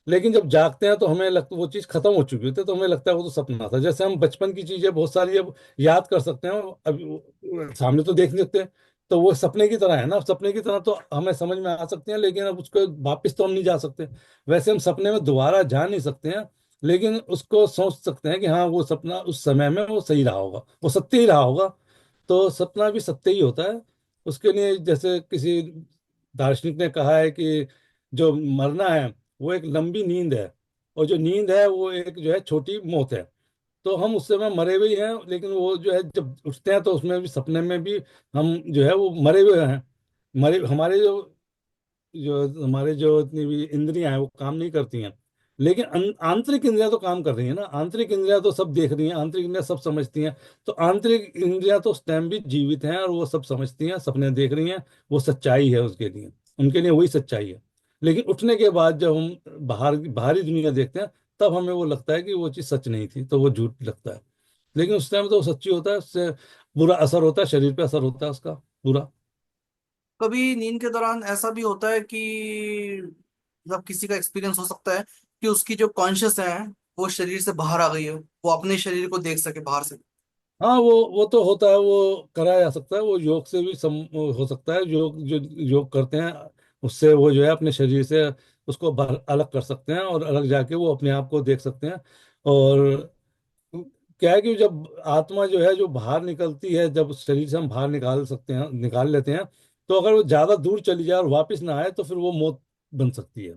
लेकिन जब जागते हैं तो हमें लगता वो चीज खत्म हो चुकी होती है, तो हमें लगता है वो तो सपना था। जैसे हम बचपन की चीजें बहुत सारी अब याद कर सकते हैं, अब सामने तो देख नहीं सकते, तो वो सपने की तरह है ना, सपने की तरह तो हमें समझ में आ सकते हैं, लेकिन अब उसको वापस तो हम नहीं जा सकते। वैसे हम सपने में दोबारा जा नहीं सकते हैं, लेकिन उसको सोच सकते हैं कि हाँ वो सपना उस समय में वो सही रहा होगा, वो सत्य ही रहा होगा। तो सपना भी सत्य ही होता है। उसके लिए जैसे किसी दार्शनिक ने कहा है कि जो मरना है वो एक लंबी नींद है, और जो नींद है वो एक जो है छोटी मौत है। तो हम उस समय मरे हुए ही हैं, लेकिन वो जो है जब उठते हैं तो उसमें भी, सपने में भी हम जो है वो मरे हुए हैं। मरे हमारे जो जो हमारे जो इतनी भी इंद्रियां हैं वो काम नहीं करती हैं, लेकिन आंतरिक इंद्रियां तो काम कर रही हैं ना। आंतरिक इंद्रियां तो सब देख रही हैं, आंतरिक इंद्रियां सब समझती हैं। तो आंतरिक इंद्रियां तो उस टाइम भी जीवित हैं और वो सब समझती हैं, सपने देख रही हैं। वो सच्चाई है उसके लिए, उनके लिए वही सच्चाई है। लेकिन उठने के बाद जब हम बाहरी दुनिया देखते हैं, तब हमें वो लगता है कि वो चीज़ सच नहीं थी, तो वो झूठ लगता है। लेकिन उस टाइम तो वो सच्ची होता है, उससे बुरा असर होता है, शरीर पे असर होता है उसका बुरा।
कभी नींद के दौरान ऐसा भी होता है कि मतलब किसी का एक्सपीरियंस हो सकता है कि उसकी जो कॉन्शियस है वो शरीर से बाहर आ गई है, वो अपने शरीर को देख सके बाहर से।
हाँ, वो तो होता है, वो कराया जा सकता है, वो योग से भी हो सकता है। योग जो योग करते हैं उससे वो जो है अपने शरीर से उसको अलग कर सकते हैं, और अलग जाके वो अपने आप को देख सकते हैं। और क्या है कि जब आत्मा जो है जो बाहर निकलती है, जब उस शरीर से हम बाहर निकाल सकते हैं, निकाल लेते हैं, तो अगर वो ज्यादा दूर चली जाए और वापस ना आए तो फिर वो मौत बन सकती है।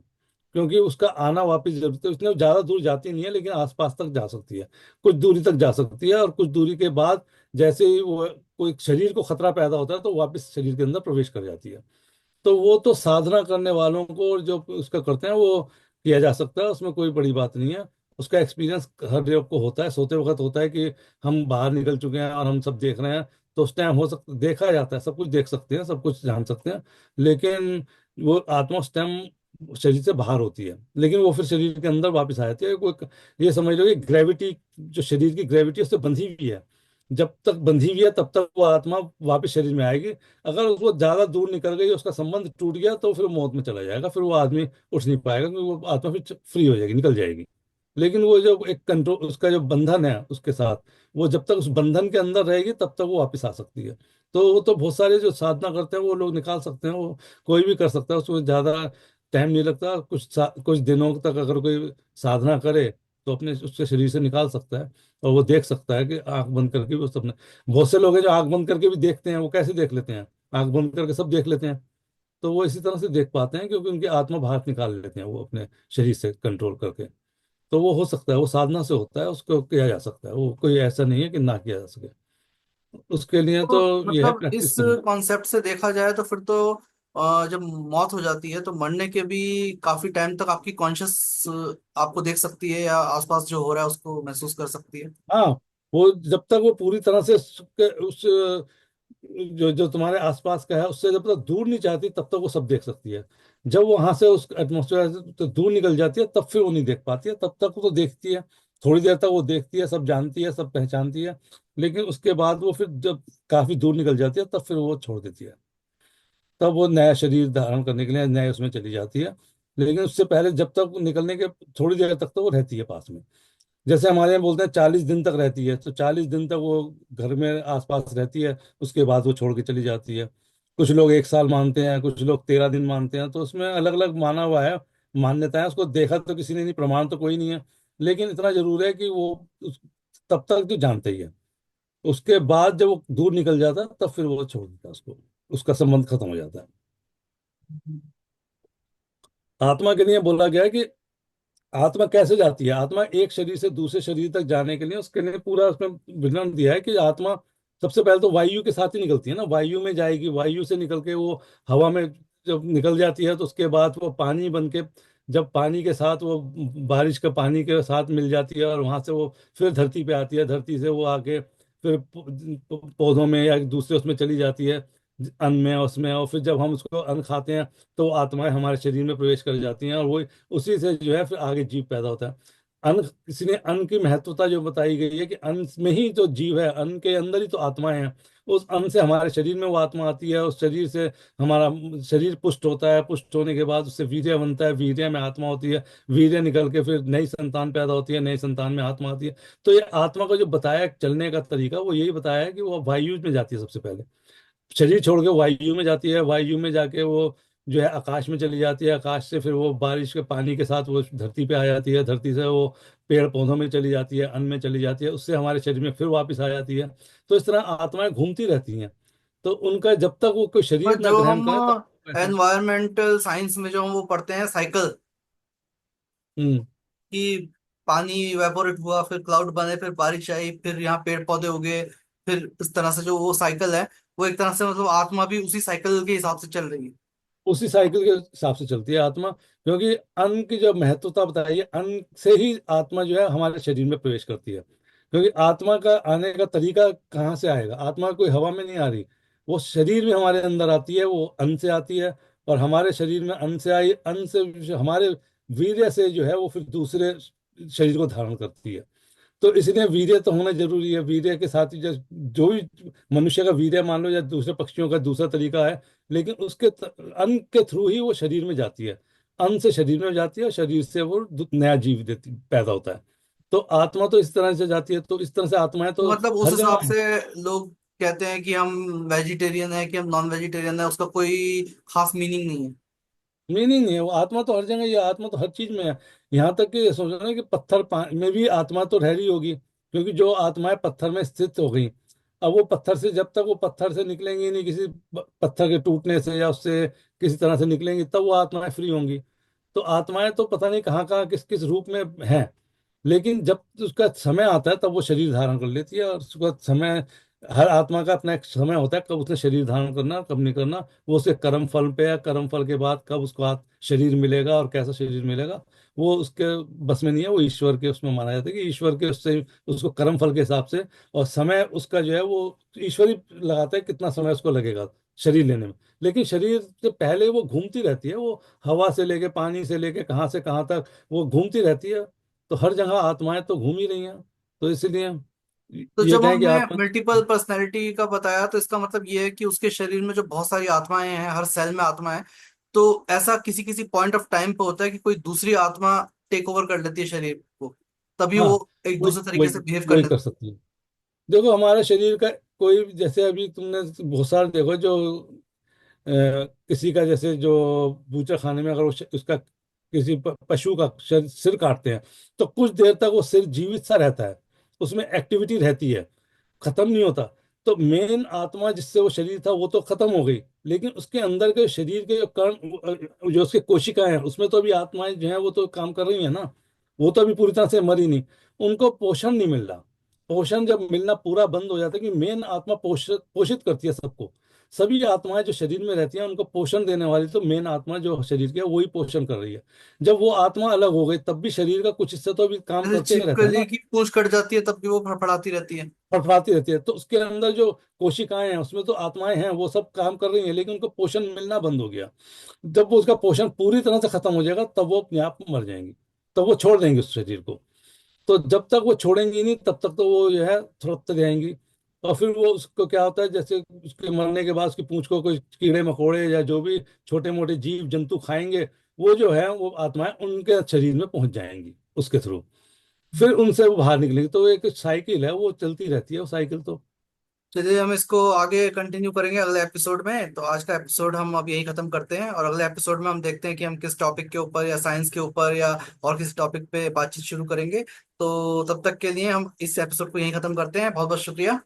क्योंकि उसका आना वापस जरूरत है, उसने ज्यादा दूर जाती नहीं है, लेकिन आसपास तक जा सकती है, कुछ दूरी तक जा सकती है, और कुछ दूरी के बाद जैसे ही वो कोई शरीर को खतरा पैदा होता है तो वापस शरीर के अंदर प्रवेश कर जाती है। तो वो तो साधना करने वालों को और जो उसका करते हैं वो किया जा सकता है, उसमें कोई बड़ी बात नहीं है। उसका एक्सपीरियंस हर लोग को होता है, सोते वक्त होता है कि हम बाहर निकल चुके हैं और हम सब देख रहे हैं। तो उस टाइम हो सकता, देखा जाता है, सब कुछ देख सकते हैं, सब कुछ जान सकते हैं, लेकिन वो आत्मा उस टाइम शरीर से बाहर होती है, लेकिन वो फिर शरीर के अंदर वापस आ जाती है। कोई ये समझ लो कि ग्रेविटी, जो शरीर की ग्रेविटी उससे बंधी हुई है, जब तक बंधी हुई है तब तक वो आत्मा वापस शरीर में आएगी। अगर उसको ज्यादा दूर निकल गई, उसका संबंध टूट गया, तो फिर मौत में चला जाएगा, फिर वो आदमी उठ नहीं पाएगा, क्योंकि वो आत्मा फिर फ्री हो जाएगी, निकल जाएगी। लेकिन वो जो एक कंट्रोल, उसका जो बंधन है उसके साथ, वो जब तक उस बंधन के अंदर रहेगी तब तक वो वापस आ सकती है। तो वो तो बहुत सारे जो साधना करते हैं वो लोग निकाल सकते हैं, वो कोई भी कर सकता है, उसमें ज्यादा टाइम नहीं लगता। कुछ दिनों तक अगर कोई साधना करे तो अपने उसके शरीर से निकाल सकता है, और वो देख सकता है कि आंख बंद करके भी वो सपने। बहुत से लोग हैं जो आंख बंद करके भी देखते हैं, वो कैसे देख लेते हैं? आंख बंद करके सब देख लेते हैं। तो वो इसी तरह से देख पाते हैं, क्योंकि उनकी आत्मा बाहर निकाल लेते हैं वो अपने शरीर से कंट्रोल करके। तो वो हो सकता है, वो साधना से होता है, उसको किया जा सकता है, वो कोई ऐसा नहीं है कि ना किया जा सके। उसके लिए तो
तो
ये है
मतलब
प्रैक्टिस
इस
करनी।
कॉन्सेप्ट से देखा जाए तो फिर तो जब मौत हो जाती है तो मरने के भी काफी टाइम तक आपकी कॉन्शियस आपको देख सकती है या आसपास जो हो रहा है उसको महसूस कर सकती है।
हाँ, वो जब तक वो पूरी तरह से उस जो जो तुम्हारे आसपास का है उससे जब तक दूर नहीं जाती तब तक वो सब देख सकती है। जब वो वहां से उस एटमोसफेयर से तो दूर निकल जाती है तब फिर वो नहीं देख पाती है, तब तक वो तो देखती है। थोड़ी देर तक वो देखती है, सब जानती है, सब पहचानती है, लेकिन उसके बाद वो फिर जब काफी दूर निकल जाती है तब फिर वो छोड़ देती है। तब वो नया शरीर धारण करने के लिए नए उसमें चली जाती है। लेकिन उससे पहले जब तक निकलने के थोड़ी देर तक तो वो रहती है पास में। जैसे हमारे यहाँ बोलते हैं 40 दिन तक रहती है, तो 40 दिन तक वो घर में आसपास रहती है, उसके बाद वो छोड़ के चली जाती है। कुछ लोग 1 साल मानते हैं, कुछ लोग 13 दिन मानते हैं, तो उसमें अलग अलग माना हुआ है, मान्यताएं। उसको देखा तो किसी ने नहीं, प्रमाण तो कोई नहीं है, लेकिन इतना जरूर है कि वो तब तक तो जानते ही है। उसके बाद जब वो दूर निकल जाता है तब फिर वो छोड़ देता है उसको, उसका संबंध खत्म हो जाता है। आत्मा के लिए बोला गया है कि आत्मा कैसे जाती है। आत्मा एक शरीर से दूसरे शरीर तक जाने के लिए उसके लिए पूरा उसमें विवरण दिया है कि आत्मा सबसे पहले तो वायु के साथ ही निकलती है ना, वायु में जाएगी, वायु से निकल के वो हवा में जब निकल जाती है तो उसके बाद वो पानी बन के, जब पानी के साथ वो बारिश का पानी के साथ मिल जाती है और वहां से वो फिर धरती पे आती है, धरती से वो आके फिर पौधों में या दूसरे उसमें चली जाती है, अन्न में उसमें, और फिर जब हम उसको अन्न खाते हैं तो वो आत्माएं हमारे शरीर में प्रवेश कर जाती हैं, और वो उसी से जो है फिर आगे जीव पैदा होता है। अन्न, किसी ने अन्न की महत्वता जो बताई गई है कि अन्न में ही तो जीव है, अन्न के अंदर ही तो आत्माएं हैं। उस अन्न से हमारे शरीर में वो आत्मा आती है, उस शरीर से हमारा शरीर पुष्ट होता है, पुष्ट होने के बाद उससे वीर्य बनता है, वीर्य में आत्मा होती है, वीर्य निकल के फिर नई संतान पैदा होती है, नई संतान में आत्मा आती है। तो ये आत्मा को जो बताया चलने का तरीका वो यही बताया है कि वो वायु में जाती है सबसे पहले, शरीर छोड़ के वायु में जाती है, वायु में जाके वो जो है आकाश में चली जाती है, आकाश से फिर वो बारिश के पानी के साथ वो धरती पे आ जाती है, धरती से वो पेड़ पौधों में चली जाती है, अन्न में चली जाती है, उससे हमारे शरीर में फिर वापस आ जाती है। तो इस तरह आत्माएं घूमती रहती हैं। तो उनका जब तक वो कोई
पर
शरीर ना
जो
ग्रहण
हम
करे तब ऐसे।
एनवायरमेंटल साइंस में जो हम वो पढ़ते हैं साइकिल,
हम्म।
कि पानी इवेपोरेट हुआ, फिर क्लाउड बने, फिर बारिश आई, फिर यहाँ पेड़ पौधे उगे, फिर इस तरह से जो वो साइकिल है, वो एक तरह से मतलब आत्मा भी उसी साइकिल के हिसाब से चल रही है।
उसी साइकिल के हिसाब से चलती है आत्मा, क्योंकि अन्न की जो महत्वता बताई है, अन्न से ही आत्मा जो है हमारे शरीर में प्रवेश करती है। क्योंकि आत्मा का आने का तरीका कहाँ से आएगा, आत्मा कोई हवा में नहीं आ रही, वो शरीर में हमारे अंदर आती है, वो अन्न से आती है। और हमारे शरीर में अन्न से आई, अन्न से जो हमारे वीर्य से जो है वो फिर दूसरे शरीर को धारण करती है। तो इसलिए वीर्य तो होना जरूरी है, वीर्य के साथ ही जो भी मनुष्य का वीर्य मान लो या दूसरे पक्षियों का दूसरा तरीका है, लेकिन उसके अन्न के थ्रू ही वो शरीर में जाती है, अन्न से शरीर में जाती है और शरीर से वो नया जीव देती पैदा होता है। तो आत्मा तो इस तरह से जाती है, तो इस तरह से आत्माएं
तो
तो
मतलब उस
हर
हिसाब
जगह है।
से लोग कहते हैं कि हम वेजिटेरियन है कि हम नॉन वेजिटेरियन है, उसका कोई खास मीनिंग नहीं है।
मीनिंग नहीं है, वो आत्मा तो हर जगह, ये आत्मा तो हर चीज में है। यहाँ तक कि सोचो ना कि पत्थर में भी आत्मा तो रह रही होगी, क्योंकि जो आत्माएं पत्थर में स्थित हो गई, अब वो पत्थर से जब तक वो पत्थर से निकलेंगी नहीं, किसी पत्थर के टूटने से या उससे किसी तरह से निकलेंगी, तब वो आत्माएं फ्री होंगी। तो आत्माएं तो पता नहीं कहाँ कहाँ किस किस रूप में हैं, लेकिन जब उसका समय आता है तब वो शरीर धारण कर लेती है, और उसका समय, हर आत्मा का अपना एक समय होता है कब उसने शरीर धारण करना कब नहीं करना। वो उसके कर्म फल पे है, कर्म फल के बाद कब उसको शरीर मिलेगा और कैसा शरीर मिलेगा, वो उसके बस में नहीं है, वो ईश्वर के उसमें माना जाता है कि ईश्वर के उससे उसको कर्म फल के हिसाब से, और समय उसका जो है वो ईश्वर ही लगाता है कितना समय उसको लगेगा शरीर लेने में। लेकिन शरीर से पहले वो घूमती रहती है, वो हवा से लेके पानी से लेके कहाँ से कहाँ तक वो घूमती रहती है। तो हर जगह आत्माएं तो घूम ही रही हैं। तो इसलिए
तो
ये
जब
कहें कि
हमने
आत्मा।
मल्टीपल पर्सनैलिटी का बताया, तो इसका मतलब ये है कि उसके शरीर में जो बहुत सारी आत्माएं हैं, हर सेल में आत्मा है। तो ऐसा किसी किसी पॉइंट ऑफ टाइम पे होता है कि कोई दूसरी आत्मा टेक ओवर कर लेती है शरीर को, तभी
हाँ,
वो एक
वही
दूसरे तरीके से
वही
बिहेव
वही
करने
कर सकती है। देखो हमारे शरीर का कोई जैसे अभी तुमने बहुत सारे देखो जो किसी का जैसे जो बूचर खाने में अगर उसका किसी पशु का सिर काटते हैं, तो कुछ देर तक वो सिर जीवित सा रहता है, उसमें एक्टिविटी रहती है, खत्म नहीं होता। तो मेन आत्मा जिससे वो शरीर था वो तो खत्म हो गई, लेकिन उसके अंदर के शरीर के जो कर्ण, जो उसके कोशिकाएं हैं, उसमें तो अभी आत्माएं जो है वो तो काम कर रही है ना, वो तो अभी पूरी तरह से मरी नहीं, उनको पोषण नहीं मिल रहा। पोषण जब मिलना पूरा बंद हो जाता है, कि मेन आत्मा पोषित पोषित करती है सबको, सभी आत्माएं जो शरीर में रहती हैं उनको पोषण देने वाली तो मेन आत्मा जो शरीर की है वही पोषण कर रही है। जब वो आत्मा अलग हो गई तब भी शरीर का कुछ हिस्सा तो अभी काम
जैसे
करते रहता है
छिपकली
ना,
की पूंछ कट जाती है तब भी वो फड़फड़ाती रहती है।
फड़फड़ाती रहती है। तो उसके अंदर जो कोशिकाएं हैं उसमें तो आत्माएं हैं, वो सब काम कर रही हैं, लेकिन उनको पोषण मिलना बंद हो गया। जब वो उसका पोषण पूरी तरह से खत्म हो जाएगा तब वो अपने आप मर जाएंगी, तब वो छोड़ देंगे उस शरीर को। तो जब तक वो छोड़ेंगी नहीं तब तक तो वो जो है तड़पते रहेंगी। और फिर वो उसको क्या होता है, जैसे उसके मरने के बाद उसकी पूंछ को कोई कीड़े मकोड़े या जो भी छोटे मोटे जीव जंतु खाएंगे, वो जो है वो आत्माएं उनके शरीर में पहुंच जाएंगी उसके थ्रू, फिर उनसे वो बाहर निकलेंगे। तो एक साइकिल है, वो चलती रहती है वो साइकिल तो।
चलिए हम इसको आगे कंटिन्यू करेंगे अगले एपिसोड में। तो आज का एपिसोड हम अब यही खत्म करते हैं, और अगले एपिसोड में हम देखते हैं कि हम किस टॉपिक के ऊपर, या साइंस के ऊपर, या और किसी टॉपिक पे बातचीत शुरू करेंगे। तो तब तक के लिए हम इस एपिसोड को यही खत्म करते हैं। बहुत बहुत शुक्रिया।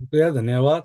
तो यार धन्यवाद।